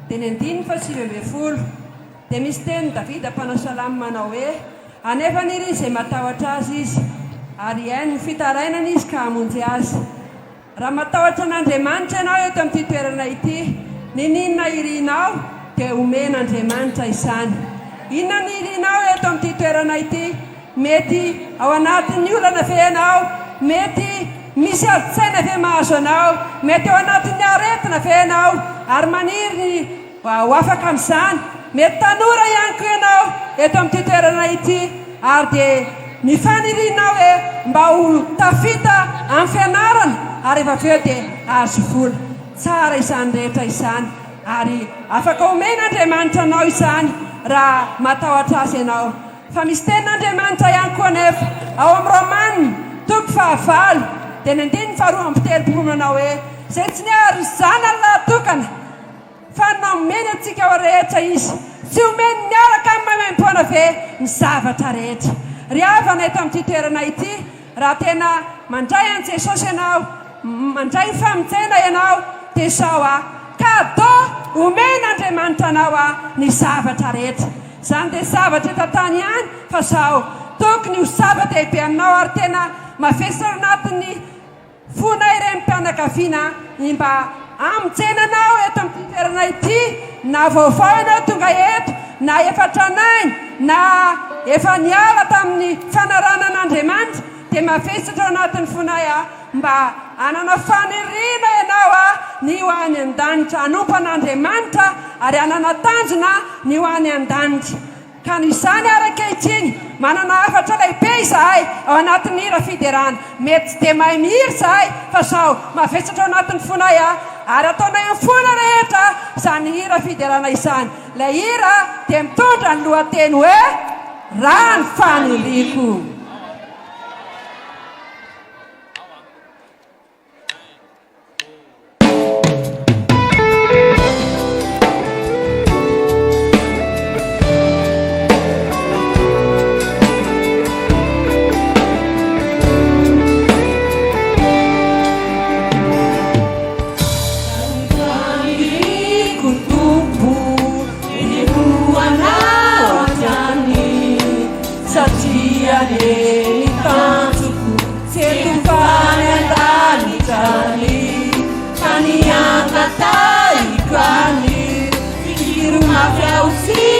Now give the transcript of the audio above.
teny 9:20 dia misy teny Davida mpanasalamy manao hoe anefa niry izay matahotra azy izy ary hainy ny fitarainana izy ka hamonjy azy. Raha matahotra an'Andriamanitra ianao eto amin'ity toerana ity, ninona irinao dia omen'Andriamanitra izany. Inona ny irinao eto amin'ity toerana ity? Mety ao anatin'ny olana ve ianao? Mety misy adi-tsaina ve mahazo anao? Mety ao anatin'ny aretina ve ianao? Ary maniry ho afaka amin'izany. Mety tanora ihany koa ianao eto amin'ity toerana ity, ary dia ny fanirinao hoe mba ho tafita amin'ny fianarana ary efa avy eo dia azo vola. Tsara izany rehetra izany, ary afaka omen'Andriamanitra anao izany raha matahotra azy ianao. Fa misy tenin'Andriamanitra ihany koa anefa ao amin'ny Romanina 9:9 dia ny 9:13 manao hoe izay tsy niaro izany natokana fa nomeny antsika ao rehetra izy, tsy omeny miaraka amin'ny maimam-poana ve ny zavatra rehetra. Ry havana eto amin'ity toerana ity, raha tena mandray an'i Jesosy ianao, mandray famonjena ianao, dia izao kadô omen'Andriamanitra anao ny zavatra rehetra. Izany dia zavatra efa tany ihany, fa izao tokony ho zava-dehibe aminao ary tena mavesatra anatin'ny fona ireny mpianakaviana mba amonjenanao eto amin'ity toerana ity, na vaovao ianao tonga eto, na efa tranainy, na efa niala tamin'ny fanaranan'Andriamanitra, dia mavesatra ao anatin'ny fonay mba anana faniriana ianao ny ho any an-danitra, hanompo an'Andriamanitra ary anana tanjona ny ho any an-danitra. Ka izany araka itsiny manana hafatra lehibe izahay ao anatin'ny hira fiderana. Mety tsy dia mahay mihira izahay, fa izao mavesatra ao anatin'ny fonay ary ataonay amin'ny fona rehetra izany hira fiderana izany. Ilay hira dia mitondra ny lohateny hoe rano faniriako. See